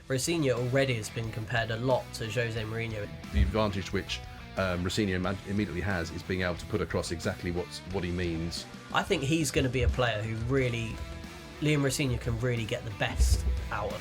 Rosenior already has been compared a lot to Jose Mourinho. The advantage which Rosenior immediately has is being able to put across exactly what he means. I think he's going to be a player who really, Liam Rosenior can really get the best out of.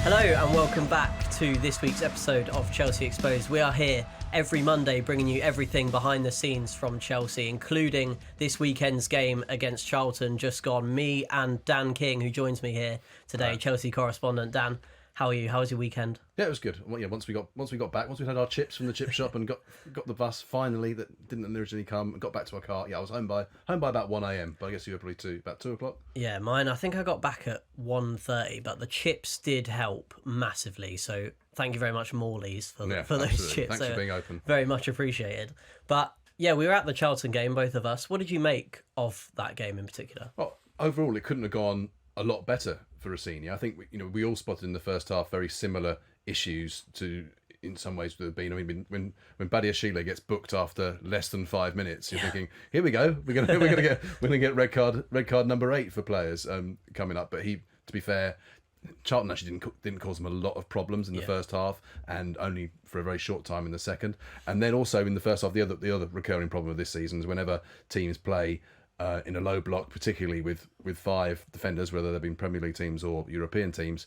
Hello and welcome back to this week's episode of Chelsea Exposed. We are here every Monday bringing you everything behind the scenes from Chelsea, including this weekend's game against Charlton just gone. Me and Dan King, who joins me here today, Chelsea correspondent. Dan, how are you? How was your weekend? Yeah, it was good. Well, yeah, once we got back, once we had our chips from the chip shop and got the bus finally that didn't originally come, and got back to our car. Yeah, I was home by about 1 a.m. But I guess you were probably about 2 o'clock. Yeah, mine. I think I got back at 1:30, but the chips did help massively. So thank you very much, Morley's, for those absolutely. chips. Thanks for being open. Very much appreciated. But yeah, we were at the Charlton game, both of us. What did you make of that game in particular? Well, overall, it couldn't have gone a lot better for Rosenior. I think we all spotted in the first half very similar issues to, in some ways, there have been. I mean, when Badiashile gets booked after less than 5 minutes, you're thinking, here we go, we're gonna get red card number 8 for players coming up. But to be fair, Charlton actually didn't cause them a lot of problems in the first half, and only for a very short time in the second. And then also in the first half, the other recurring problem of this season is whenever teams play in a low block, particularly with 5 defenders, whether they've been Premier League teams or European teams,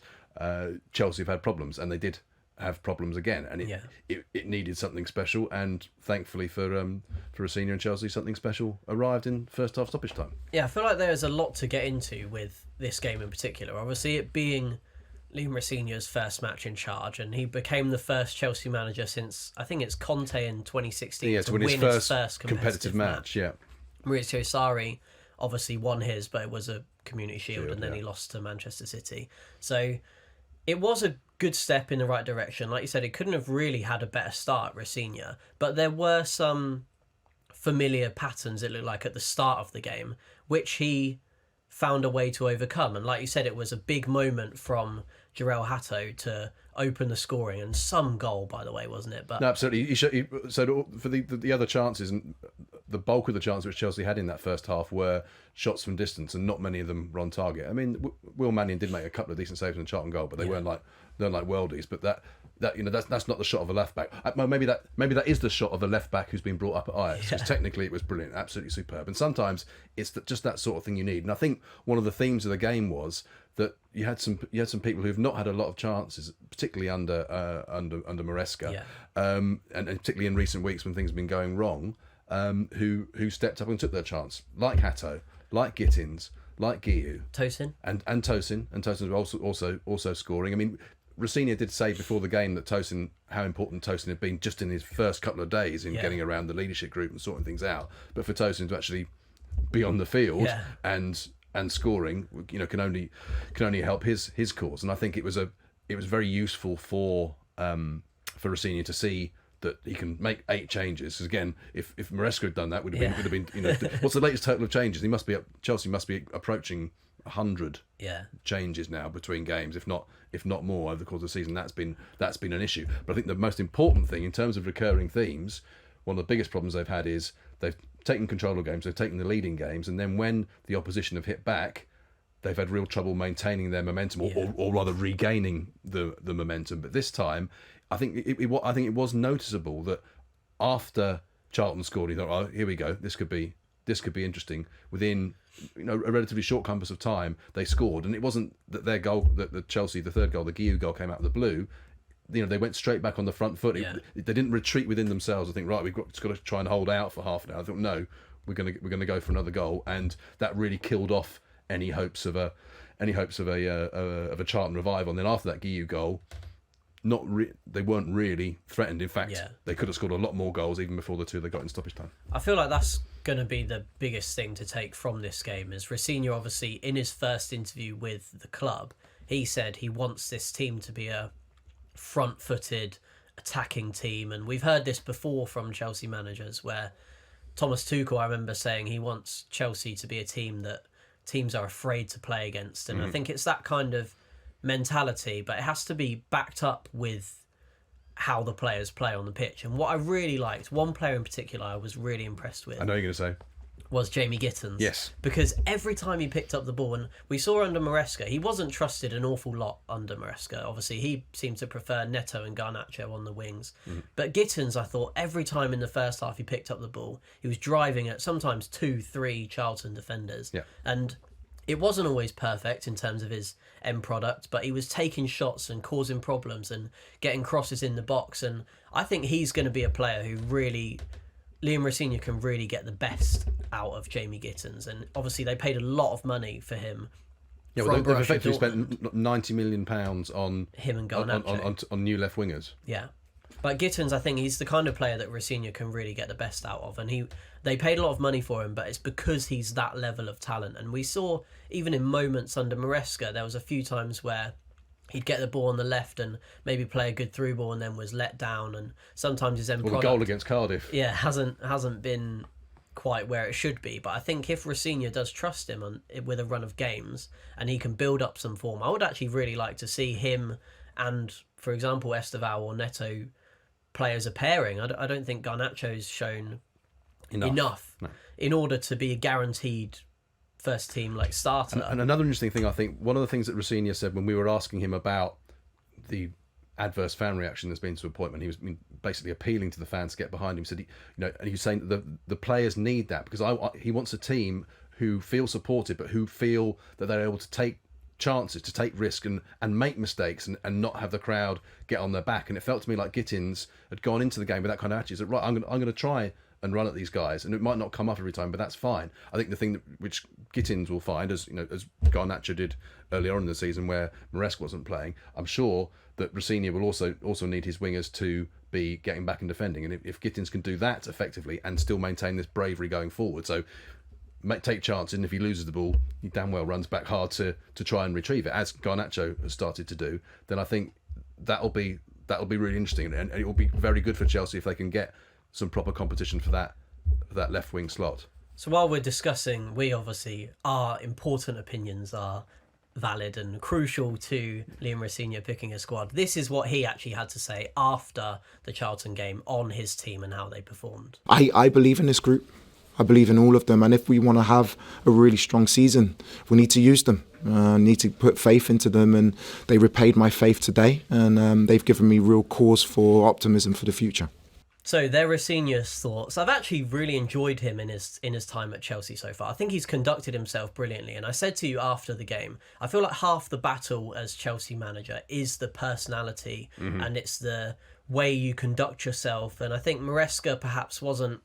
Chelsea have had problems, and they did have problems again, and it needed something special, and thankfully for Rosenior and Chelsea, something special arrived in first half stoppage time. Yeah, I feel like there's a lot to get into with this game in particular. Obviously, it being Liam Rosenior's first match in charge, and he became the first Chelsea manager since, I think it's Conte in 2016 to win his first competitive match. Yeah. Maurizio Sarri obviously won his, but it was a Community Shield, and then he lost to Manchester City. So it was a good step in the right direction. Like you said, it couldn't have really had a better start, Rosenior, but there were some familiar patterns, it looked like, at the start of the game, which he found a way to overcome. And like you said, it was a big moment from Jarell Hatto to open the scoring, and some goal, by the way, wasn't it? But no, absolutely. So for the other chances, and the bulk of the chances which Chelsea had in that first half were shots from distance, and not many of them were on target. I mean, Will Mannion did make a couple of decent saves in the Charlton goal, but they weren't like worldies. But that's not the shot of a left back. Maybe that is the shot of a left back who's been brought up at Ajax, because technically it was brilliant, absolutely superb. And sometimes it's just that sort of thing you need. And I think one of the themes of the game was that you had some people who've not had a lot of chances, particularly under Maresca, and particularly in recent weeks when things have been going wrong, who stepped up and took their chance, like Hatto, like Gittens, like Guiu, Tosin, and Tosin was also scoring. I mean, Rosenior did say before the game that how important Tosin had been just in his first couple of days in getting around the leadership group and sorting things out. But for Tosin to actually be on the field and scoring, can only help his cause. And I think it was very useful for Rosenior to see that he can make 8 changes. Because again, if Maresca had done that, would have been what's the latest total of changes? Chelsea must be approaching 100 changes now between games, if not more, over the course of the season. That's been an issue. But I think the most important thing in terms of recurring themes, one of the biggest problems they've had is they've taken control of games, they've taken the lead in games, and then when the opposition have hit back, they've had real trouble maintaining their momentum, or rather regaining the momentum. But this time, I think it was noticeable that after Charlton scored, he thought, "Oh, here we go. This could be interesting." Within a relatively short compass of time, they scored, and it wasn't that their goal, that the Chelsea, the third goal, the Guiu goal, came out of the blue. They went straight back on the front foot. They didn't retreat within themselves. I think, right, we've got to try and hold out for half an hour. I thought, no, we're going to go for another goal, and that really killed off any hopes of a Charlton revival. And then after that Guiu goal, they weren't really threatened. In fact, they could have scored a lot more goals even before the 2 they got in stoppage time. I feel like that's going to be the biggest thing to take from this game. Is Rosenior, obviously, in his first interview with the club, he said he wants this team to be a front-footed attacking team, and we've heard this before from Chelsea managers, where Thomas Tuchel, I remember saying he wants Chelsea to be a team that teams are afraid to play against, and I think it's that kind of mentality, but it has to be backed up with how the players play on the pitch. And what I really liked, one player in particular I was really impressed with. I know you're going to say. was Jamie Gittens. Yes. Because every time he picked up the ball, and we saw under Maresca, he wasn't trusted an awful lot under Maresca. Obviously, he seemed to prefer Neto and Garnacho on the wings. But Gittens, I thought, every time in the first half he picked up the ball, he was driving at sometimes 2-3 Charlton defenders. Yeah. And it wasn't always perfect in terms of his end product, but he was taking shots and causing problems and getting crosses in the box. And I think he's going to be a player who really... Liam Rosenior can really get the best out of Jamie Gittens, and obviously they paid a lot of money for him. Yeah, well, they've effectively spent £90 million on him and Garnacho on new left wingers. Yeah, but Gittens, I think he's the kind of player that Rosenior can really get the best out of, and they paid a lot of money for him, but it's because he's that level of talent. And we saw even in moments under Maresca, there was a few times where he'd get the ball on the left and maybe play a good through ball and then was let down. And sometimes his end product... the goal against Cardiff. Yeah, hasn't been quite where it should be. But I think if Rosenior does trust him with a run of games and he can build up some form, I would actually really like to see him and, for example, Esteval or Neto play as a pairing. I don't think Garnacho's shown enough in order to be a guaranteed first team starter. And another interesting thing, I think, one of the things that Rosenior said when we were asking him about the adverse fan reaction there's been to appointment, he was basically appealing to the fans to get behind him. He said, and he was saying that the players need that, because he wants a team who feel supported, but who feel that they're able to take chances, to take risk and make mistakes and not have the crowd get on their back. And it felt to me like Gittens had gone into the game with that kind of attitude. That, right, I'm going to try and run at these guys, and it might not come up every time, but that's fine. I think the thing which Gittens will find, as Garnacho did earlier on in the season where Maresca wasn't playing, I'm sure that Rosenior will also need his wingers to be getting back and defending. And if Gittens can do that effectively and still maintain this bravery going forward, so take chances, and if he loses the ball, he damn well runs back hard to try and retrieve it, as Garnacho has started to do, then I think that'll be really interesting, and it will be very good for Chelsea if they can get some proper competition for that left wing slot. So while we're discussing, our important opinions are valid and crucial to Liam Rosenior picking a squad. This is what he actually had to say after the Charlton game on his team and how they performed. I believe in this group. I believe in all of them, and if we want to have a really strong season, we need to use them. Need to put faith into them, and they repaid my faith today, and they've given me real cause for optimism for the future. So they're Rosenior's thoughts. I've actually really enjoyed him in his time at Chelsea so far. I think he's conducted himself brilliantly. And I said to you after the game, I feel like half the battle as Chelsea manager is the personality and it's the way you conduct yourself. And I think Maresca perhaps wasn't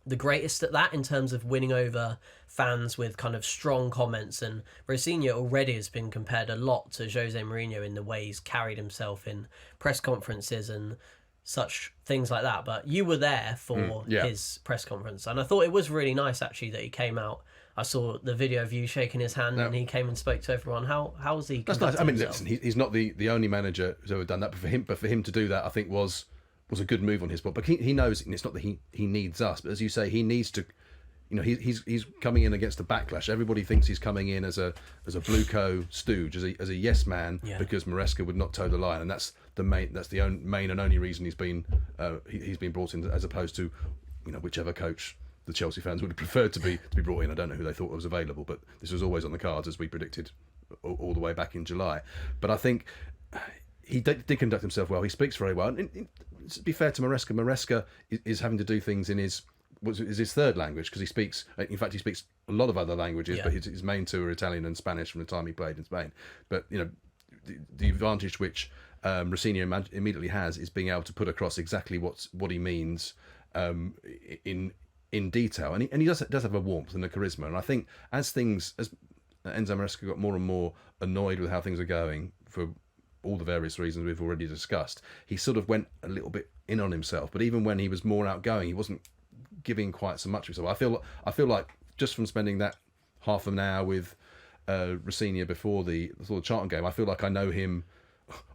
the greatest at that in terms of winning over fans with kind of strong comments. And Rosenior already has been compared a lot to Jose Mourinho in the way he's carried himself in press conferences and such things like that. But you were there for his press conference, and I thought it was really nice actually that he came out. I saw the video of you shaking his hand and he came and spoke to everyone. How was he? That's nice. I mean, listen, he's not the only manager who's ever done that, but for him to do that, I think was a good move on his part. But he knows, and it's not that he needs us, but as you say, he needs to. He's coming in against a backlash. Everybody thinks he's coming in as a Bluco stooge, as a yes man, because Maresca would not toe the line, and that's the main and only reason he's been brought in, as opposed to whichever coach the Chelsea fans would have preferred to be brought in. I don't know who they thought was available, but this was always on the cards, as we predicted all the way back in July. But I think he did conduct himself well. He speaks very well. And to be fair to Maresca, Maresca is having to do things in his third language, because he speaks a lot of other languages, but his main two are Italian and Spanish from the time he played in Spain. But the advantage which Rosenior immediately has is being able to put across exactly what he means in detail, and he does have a warmth and a charisma. And I think as Enzo Maresca got more and more annoyed with how things are going for all the various reasons we've already discussed, he sort of went a little bit in on himself. But even when he was more outgoing, he wasn't giving quite so much of himself. I feel like just from spending that half an hour with Rosenior before the Charlton game, I feel like I know him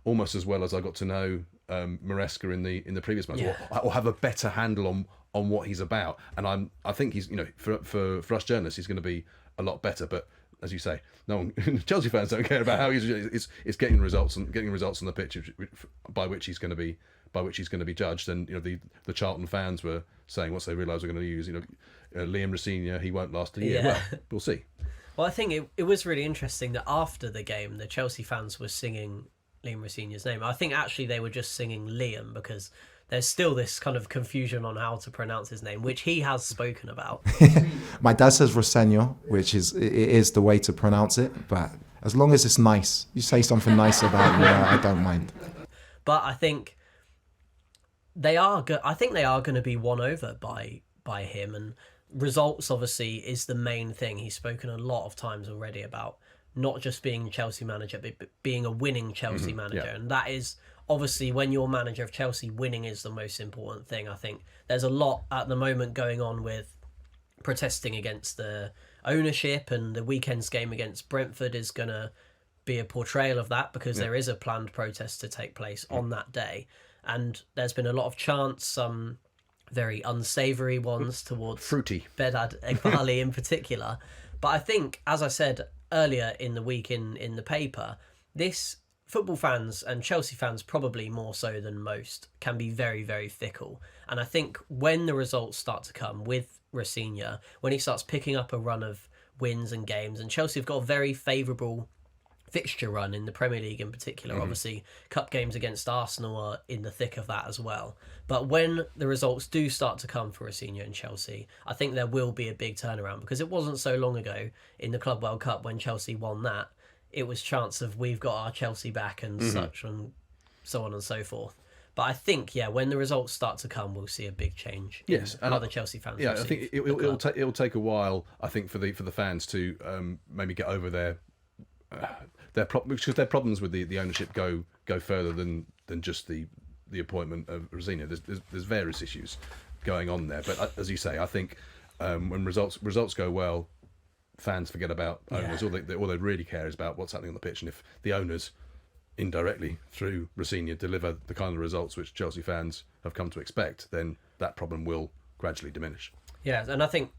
almost as well as I got to know Maresca in the previous match, or have a better handle on what he's about. And I think he's for us journalists, he's going to be a lot better. But as you say, no one, Chelsea fans don't care about how it's getting results on the pitch by which he's going to be judged. And the Charlton fans were saying once they realised we're going to use Liam Rosenior, he won't last a year. Yeah. Well, we'll see. Well, I think it was really interesting that after the game, the Chelsea fans were singing Liam Rosenior's name. I think actually they were just singing Liam because there's still this kind of confusion on how to pronounce his name, which he has spoken about. My dad says Rosenior, which is the way to pronounce it, but as long as it's nice, you say something nice about me, I don't mind. But I think they are going to be won over by him, and results obviously is the main thing. He's spoken a lot of times already about not just being Chelsea manager, but being a winning Chelsea manager, and that is obviously when you're manager of Chelsea, winning is the most important thing. I think there's a lot at the moment going on with protesting against the ownership, and the weekend's game against Brentford is going to be a portrayal of that because there is a planned protest to take place on that day. And there's been a lot of chants, some very unsavoury ones towards Fruity. Bedad Eghbali in particular. But I think, as I said earlier in the week in the paper, this football fans and Chelsea fans, probably more so than most, can be very, very fickle. And I think when the results start to come with Rosenior, when he starts picking up a run of wins and games, and Chelsea have got a very favourable fixture run in the Premier League in particular. Obviously, cup games against Arsenal are in the thick of that as well. But when the results do start to come for Rosenior and Chelsea, I think there will be a big turnaround, because it wasn't so long ago in the Club World Cup when Chelsea won that, it was chants of we've got our Chelsea back and such, and so on and so forth. But I think, when the results start to come, we'll see a big change. Yes, and other Chelsea fans. Yeah, I think it'll take a while. I think for the fans to maybe get over their problems, because their problems with the ownership go further than just the appointment of Rosenior. There's various issues going on there. But as you say, I think when results go well, fans forget about owners. All they really care is about what's happening on the pitch, and if the owners indirectly through Rosenior deliver the kind of results which Chelsea fans have come to expect, then that problem will gradually diminish. Yeah, and I think,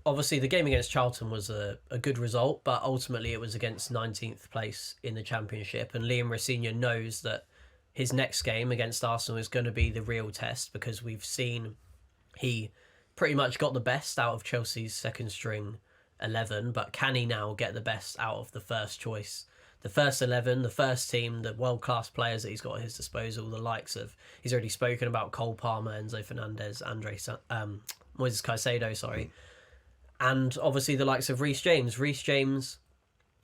obviously the game against Charlton was a good result, but ultimately it was against 19th place in the Championship, and Liam Rosenior knows that his next game against Arsenal is going to be the real test, because we've seen he pretty much got the best out of Chelsea's second string 11, but can he now get the best out of the first choice, the first 11, the first team, the world-class players that he's got at his disposal, the likes of, he's already spoken about Cole Palmer, Enzo Fernandez, Moises Caicedo, and obviously the likes of Reece James,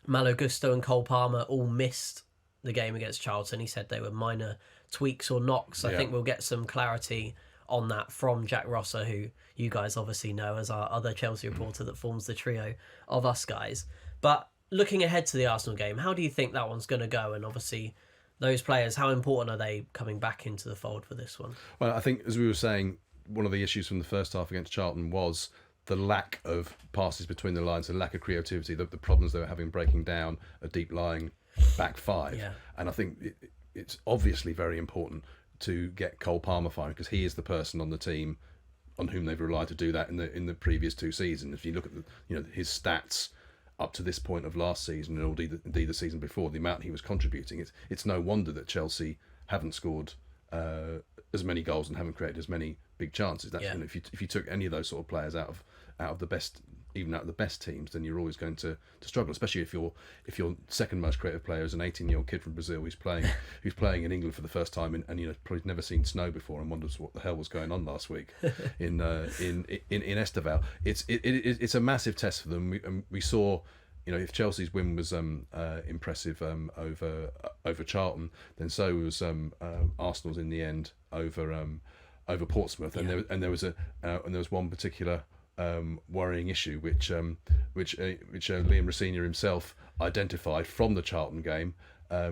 Malo Gusto and Cole Palmer all missed the game against Charlton. He said they were minor tweaks or knocks. I think we'll get some clarity on that from Jack Rosser, who you guys obviously know as our other Chelsea reporter that forms the trio of us guys. But looking ahead to the Arsenal game, how do you think that one's going to go? And obviously those players, how important are they coming back into the fold for this one? Well, I think, as we were saying, one of the issues from the first half against Charlton was the lack of passes between the lines, the lack of creativity, the problems they were having breaking down a deep-lying back five. Yeah. And I think it's obviously very important to get Cole Palmer firing, because he is the person on the team on whom they've relied to do that in the previous two seasons. If you look at his stats up to this point of last season, and indeed the season before, the amount he was contributing, it's no wonder that Chelsea haven't scored as many goals and haven't created as many big chances. If you took any of those sort of players out of the best, even out of the best teams, then you're always going to struggle. Especially if your second most creative player is an 18-year-old kid from Brazil who's playing in England for the first time, and probably never seen snow before and wonders what the hell was going on last week in Esteval. It's a massive test for them. We saw, if Chelsea's win was impressive over Charlton, then so was Arsenal's in the end over Portsmouth, and there was one particular worrying issue which Liam Rosenior himself identified from the Charlton game,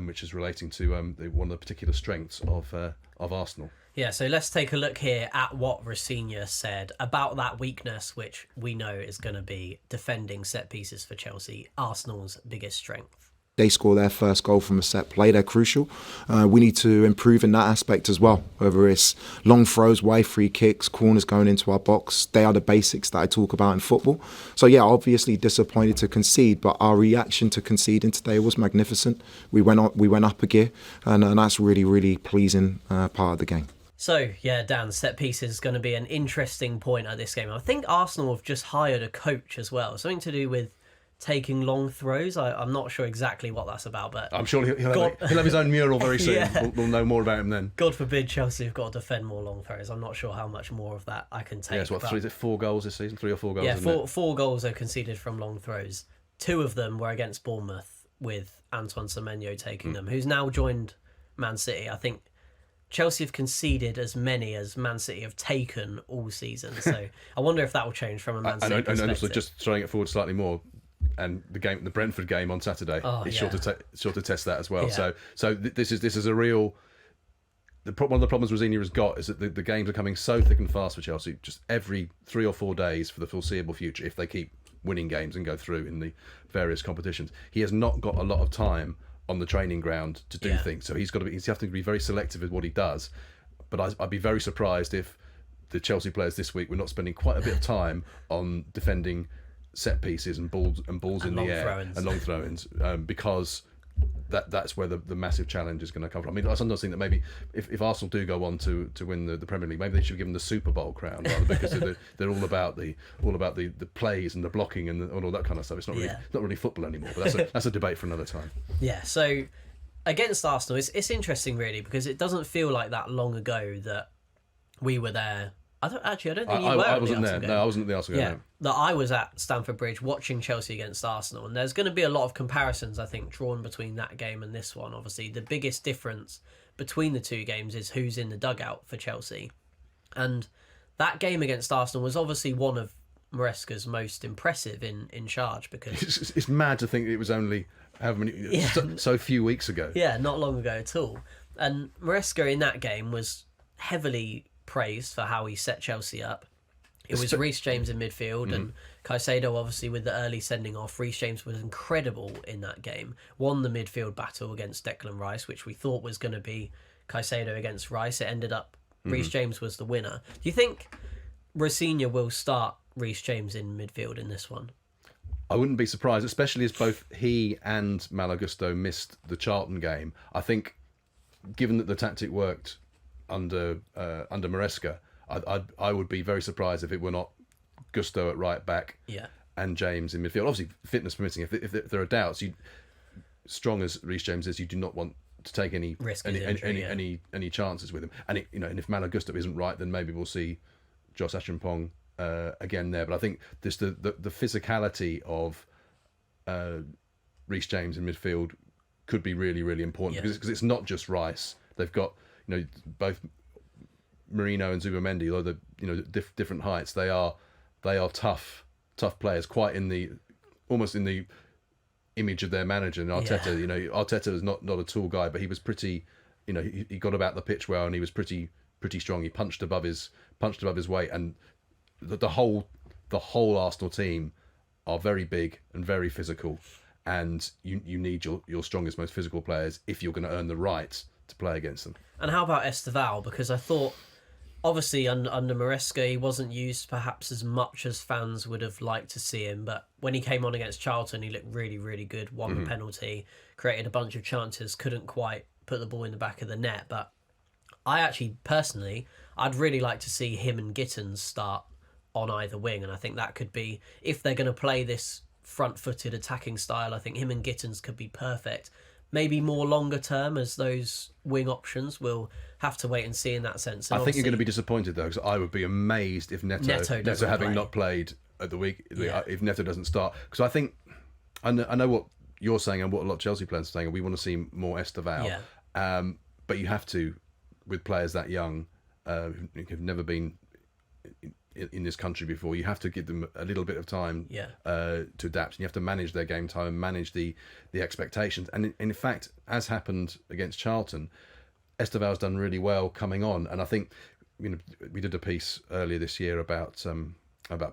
which is relating to one of the particular strengths of Arsenal. Yeah, so let's take a look here at what Rosenior said about that weakness, which we know is going to be defending set pieces for Chelsea, Arsenal's biggest strength. They score their first goal from a set play. They're crucial. We need to improve in that aspect as well, whether it's long throws, wide free kicks, corners going into our box. They are the basics that I talk about in football. So yeah, obviously disappointed to concede, but our reaction to conceding today was magnificent. We went up a gear, and that's really, really pleasing part of the game. So, yeah, Dan, set pieces is going to be an interesting point at this game. I think Arsenal have just hired a coach as well. Something to do with taking long throws. I'm not sure exactly what that's about, but I'm sure he'll have his own mural very soon. Yeah. We'll know more about him then. God forbid Chelsea have got to defend more long throws. I'm not sure how much more of that I can take. Yeah, so what, is it 4 goals this season? 3 or 4 goals? Yeah, isn't it? four goals are conceded from long throws. 2 of them were against Bournemouth, with Antoine Semenyo taking them, who's now joined Man City. I think Chelsea have conceded as many as Man City have taken all season. So I wonder if that will change from a Man City perspective. And also, just throwing it forward slightly more, and the Brentford game on Saturday is sure to test that as well. Yeah. So this is a real. One of the problems Rosenior has got is that the games are coming so thick and fast for Chelsea, just every 3 or 4 days for the foreseeable future, if they keep winning games and go through in the various competitions. He has not got a lot of time on the training ground to do things, so he's having to be very selective with what he does. But I'd be very surprised if the Chelsea players this week were not spending quite a bit of time on defending set pieces and balls in the air and long throw-ins, because that's where the massive challenge is going to come from. I mean, I sometimes think that maybe if Arsenal do go on to win the Premier League, maybe they should give them the Super Bowl crown, rather, because they're all about the plays and the blocking and all that kind of stuff. It's not really football anymore. But that's a debate for another time. Yeah. So against Arsenal, it's interesting really, because it doesn't feel like that long ago that we were there. I don't think you were. I wasn't there. No, I wasn't at the Arsenal game. Yeah, that I was at Stamford Bridge watching Chelsea against Arsenal, and there's going to be a lot of comparisons, I think, drawn between that game and this one. Obviously, the biggest difference between the 2 games is who's in the dugout for Chelsea, and that game against Arsenal was obviously one of Maresca's most impressive in charge, because it's mad to think it was only so few weeks ago. Yeah, not long ago at all. And Maresca in that game was heavily praised for how he set Chelsea up. It was Reece James in midfield and Caicedo obviously with the early sending off. Reece James was incredible in that game. Won the midfield battle against Declan Rice, which we thought was going to be Caicedo against Rice. It ended up Reece James was the winner. Do you think Rosenior will start Reece James in midfield in this one? I wouldn't be surprised, especially as both he and Malo Gusto missed the Charlton game. I think, given that the tactic worked under Maresca, I would be very surprised if it were not Gusto at right back and James in midfield. Obviously, fitness permitting. If there are doubts, strong as Reece James is, you do not want to take any risk, any chances with him. And and if Malo Gusto isn't right, then maybe we'll see Josh Achampong again there. But I think this the physicality of Reece James in midfield could be really, really important, because it's not just Rice. They've got both Mourinho and Zubimendi, although different heights. They are tough players, quite almost in the image of their manager and Arteta. Arteta is not a tall guy, but he was pretty. He got about the pitch well, and he was pretty strong. He punched above his weight, and the whole Arsenal team are very big and very physical, and you need your strongest, most physical players if you're going to earn the right to play against them. And how about Esteval? Because I thought, obviously, under Maresca, he wasn't used perhaps as much as fans would have liked to see him. But when he came on against Charlton, he looked really, really good. Won the penalty, created a bunch of chances, couldn't quite put the ball in the back of the net. But I actually, personally, I'd really like to see him and Gittens start on either wing. And I think that could be, if they're going to play this front-footed attacking style, I think him and Gittens could be perfect. Maybe more longer term as those wing options. We'll have to wait and see in that sense. And I think you're going to be disappointed though, because I would be amazed if Neto having not played at the week, if Neto doesn't start. Because I think I know what you're saying and what a lot of Chelsea players are saying, and we want to see more Esteval. But you have to, with players that young, who've never been in this country before, you have to give them a little bit of time to adapt, and you have to manage their game time and manage the expectations. And in fact, as happened against Charlton, Esteval's done really well coming on. And I think we did a piece earlier this year about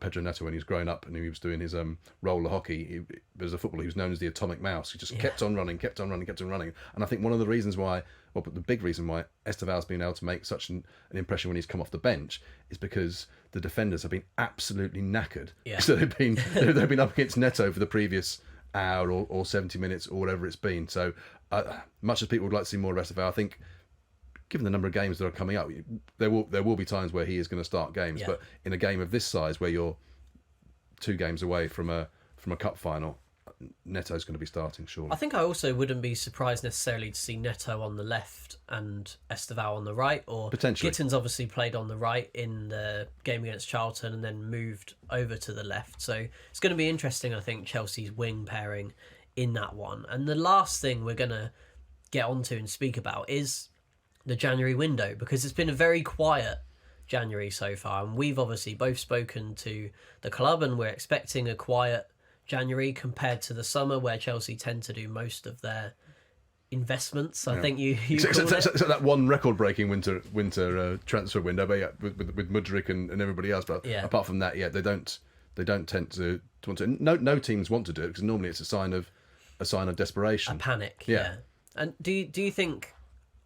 Pedro Neto when he was growing up and he was doing his roller hockey. He was a footballer. He was known as the atomic mouse. He just kept on running. And I think one of the reasons why, well, the big reason why Esteval's been able to make such an impression when he's come off the bench is because the defenders have been absolutely knackered. So they've been up against Neto for the previous hour or 70 minutes or whatever it's been. So much as people would like to see more of Esteval, I think given the number of games that are coming up, there will be times where he is going to start games. Yeah. But in a game of this size, where you're 2 games away from a cup final, Neto's going to be starting, surely. I think I also wouldn't be surprised necessarily to see Neto on the left and Esteval on the right, or Potentially. Gittens obviously played on the right in the game against Charlton and then moved over to the left. So it's going to be interesting, I think, Chelsea's wing pairing in that one. And the last thing we're going to get onto and speak about is the January window, because it's been a very quiet January so far, and we've obviously both spoken to the club and we're expecting a quiet January compared to the summer where Chelsea tend to do most of their investments. I think you so that one record-breaking winter transfer window, but yeah, with Mudryk and everybody else. But apart from that, they don't tend to want to. No teams want to do it because normally it's a sign of desperation, a panic. Yeah. And do you think,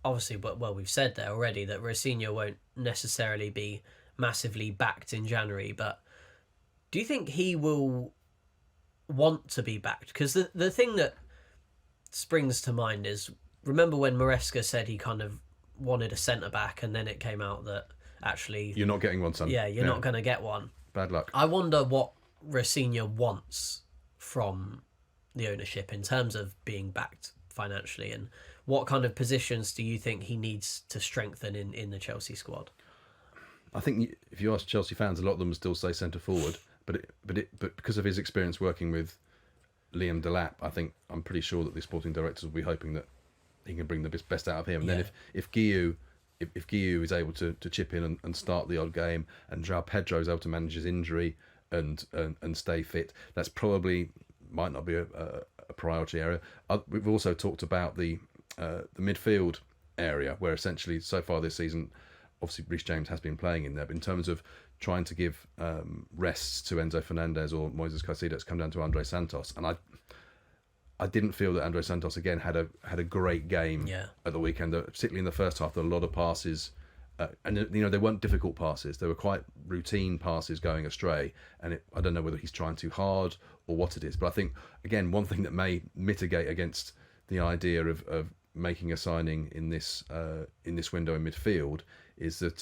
obviously, well, we've said there already that Rosenior won't necessarily be massively backed in January, but do you think he will want to be backed? Because the thing that springs to mind is, remember when Maresca said he kind of wanted a centre-back and then it came out that actually... You're not getting one, son. Yeah, you're not going to get one. Bad luck. I wonder what Rosenior wants from the ownership in terms of being backed financially, and what kind of positions do you think he needs to strengthen in the Chelsea squad? I think if you ask Chelsea fans, a lot of them still say centre forward, but because of his experience working with Liam Delap, I'm pretty sure that the sporting directors will be hoping that he can bring the best out of him. And then if Guiu is able to chip in and start the odd game, and João Pedro is able to manage his injury and stay fit, that's probably might not be a priority area. We've also talked about the midfield area, where essentially so far this season, obviously Reece James has been playing in there, but in terms of trying to give rests to Enzo Fernandez or Moises Caicedo, it's come down to Andre Santos, and I didn't feel that Andre Santos again had a great game at the weekend, particularly in the first half. There were a lot of passes, and they weren't difficult passes. They were quite routine passes going astray, and I don't know whether he's trying too hard or what it is. But I think again, one thing that may mitigate against the idea of making a signing in this window in midfield is that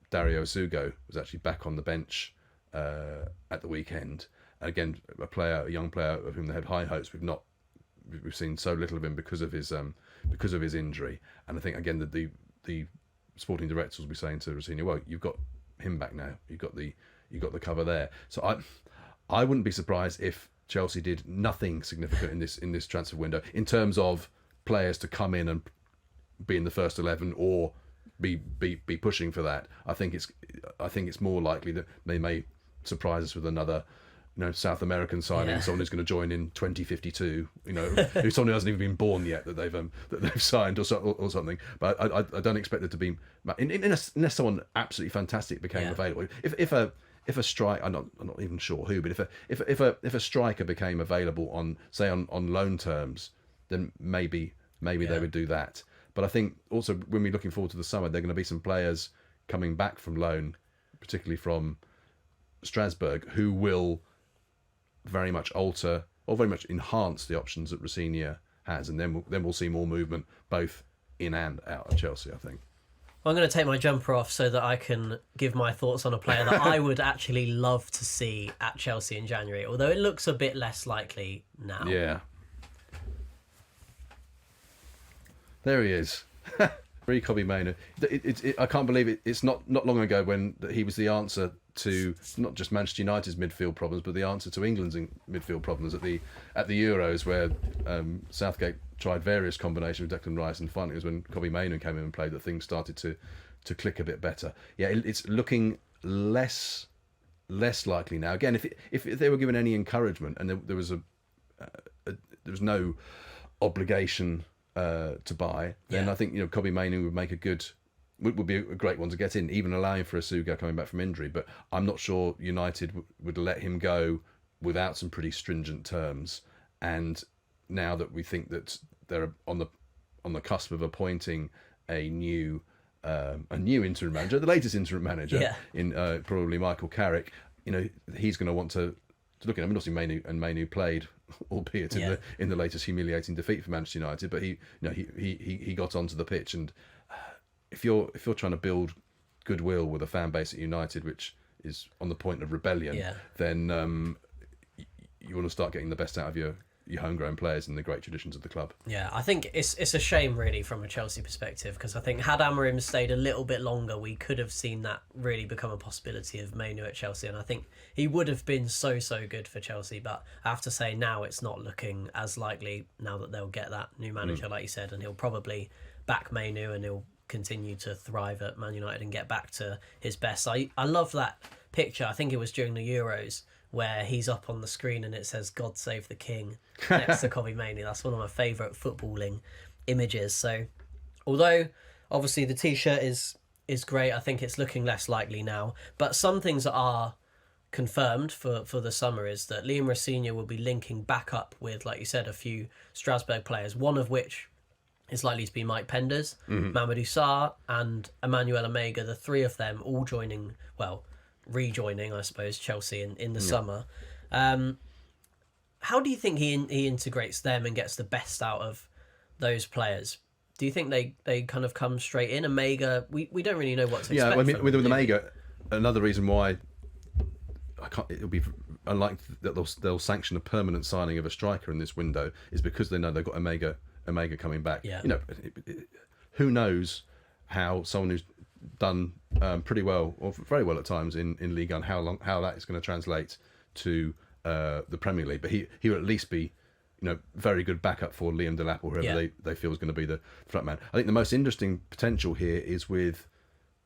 Dario Sugo was actually back on the bench at the weekend. Again, a young player of whom they had high hopes. We've seen so little of him because of his injury, and I think again that the sporting directors will be saying to Rosenior, well, you've got him back now. You've got the cover there. So I wouldn't be surprised if Chelsea did nothing significant in this transfer window in terms of players to come in and be in the first 11 or be pushing for that. I think it's more likely that they may surprise us with another South American signing, someone who's going to join in 2052, who's someone who hasn't even been born yet that they've signed or something. But I don't expect it to be unless someone absolutely fantastic became available. If a strike, I'm not even sure who, but if a striker became available on loan terms, then maybe they would do that. But I think also when we're looking forward to the summer, there are going to be some players coming back from loan, particularly from Strasbourg, who will very much alter or very much enhance the options that Rosenior has, and then we'll see more movement both in and out of Chelsea, I think. I'm going to take my jumper off so that I can give my thoughts on a player that I would actually love to see at Chelsea in January, although it looks a bit less likely now. Yeah. There he is. Kobbie Mainoo. I can't believe it. It's not long ago when he was the answer to not just Manchester United's midfield problems, but the answer to England's midfield problems at the Euros, where Southgate tried various combinations with Declan Rice, and finally it was when Kobbie Mainoo came in and played that things started to click a bit better. Yeah, it's looking less likely now. Again, if they were given any encouragement and there was no obligation to buy, then I think Kobbie Mainoo would be a great one to get in, even allowing for a Sugo coming back from injury. But I'm not sure United would let him go without some pretty stringent terms. And now that we think that they're on the cusp of appointing a new interim manager, the latest interim manager in probably Michael Carrick, he's going to want to look at him. Obviously, Mainoo played, albeit in the latest humiliating defeat for Manchester United, but he got onto the pitch, and if you're trying to build goodwill with a fan base at United, which is on the point of rebellion, then you want to start getting the best out of your homegrown players and the great traditions of the club. Yeah, I think it's a shame really from a Chelsea perspective, because I think had Amorim stayed a little bit longer, we could have seen that really become a possibility of Manu at Chelsea, and I think he would have been so good for Chelsea. But I have to say now it's not looking as likely now that they'll get that new manager, like you said, and he'll probably back Manu and he'll continue to thrive at Man United and get back to his best. I love that picture. I think it was during the Euros where he's up on the screen and it says "God Save the King" next to Kobe Mainoo. That's one of my favourite footballing images. So although obviously the t-shirt is great, I think it's looking less likely now. But some things that are confirmed for the summer is that Liam Rosenior will be linking back up with, like you said, a few Strasbourg players, one of which is likely to be Mike Penders, Mamadou Sarr and Emmanuel Omega, the three of them all rejoining, I suppose, Chelsea in the summer. How do you think he integrates them and gets the best out of those players? Do you think they kind of come straight in? Omega, we don't really know what to expect. Yeah, I mean, from with them, Omega, another reason why it'll be unlikely that they'll sanction a permanent signing of a striker in this window is because they know they've got Omega coming back. Yeah. You know, who knows how someone who's done pretty well or very well at times in Ligue 1, how that is going to translate to the Premier League. But he will at least be, very good backup for Liam Delap or whoever they feel is going to be the front man. I think the most interesting potential here is with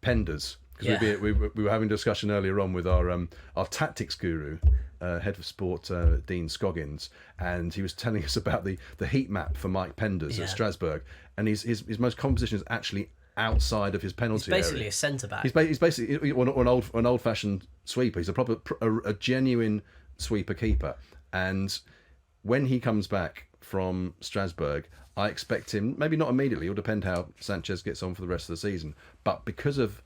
Penders, because we were having a discussion earlier on with our tactics guru, head of sport, Dean Scoggins, and he was telling us about the heat map for Mike Penders at Strasbourg, and his most common position is actually outside of his penalty area. He's basically a centre back. He's basically an old fashioned sweeper. He's a genuine sweeper keeper, and when he comes back from Strasbourg, I expect him, maybe not immediately, it'll depend how Sanchez gets on for the rest of the season, but because of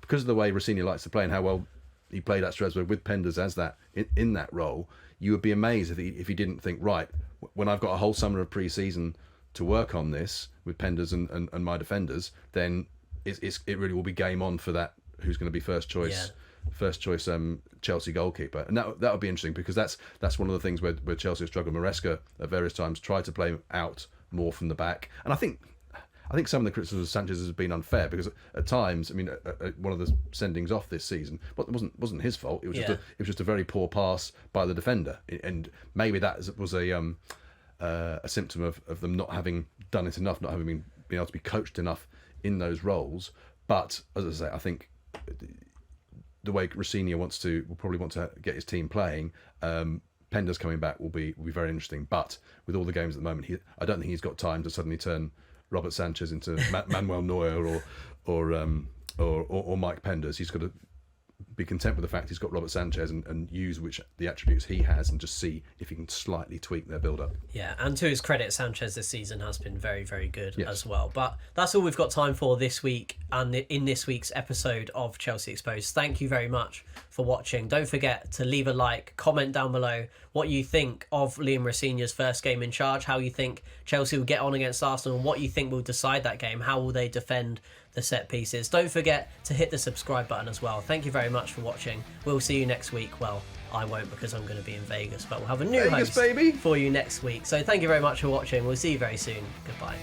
the way Rosenior likes to play and how well he played at Strasbourg with Penders as that in that role, you would be amazed if he didn't think, right, when I've got a whole summer of pre-season to work on this with Penders and my defenders, then it really will be game on for that who's going to be first choice Chelsea goalkeeper. And that would be interesting, because that's one of the things where Chelsea have struggled. Maresca at various times tried to play out more from the back, and I think some of the criticism of Sanchez has been unfair, because at times, I mean, one of the sendings off this season, but wasn't his fault. It was just a very poor pass by the defender, and maybe that was a symptom of them not having done it enough, not having been able to be coached enough in those roles. But as I say, I think the way Rosenior will probably want to get his team playing, Penders coming back will be very interesting. But with all the games at the moment, I don't think he's got time to suddenly turn Robert Sanchez into Manuel Neuer or Mike Penders. He's got to be content with the fact he's got Robert Sanchez and use the attributes he has and just see if he can slightly tweak their build-up. Yeah, and to his credit, Sanchez this season has been very, very good as well. But that's all we've got time for this week and in this week's episode of Chelsea Exposed. Thank you very much for watching. Don't forget to leave a like, comment down below what you think of Liam Rosenior's first game in charge, how you think Chelsea will get on against Arsenal, and what you think will decide that game. How will they defend the set pieces? Don't forget to hit the subscribe button as well. Thank you very much for watching. We'll see you next week. Well, I won't, because I'm going to be in Vegas, but we'll have a new host for you next week. So thank you very much for watching. We'll see you very soon. Goodbye.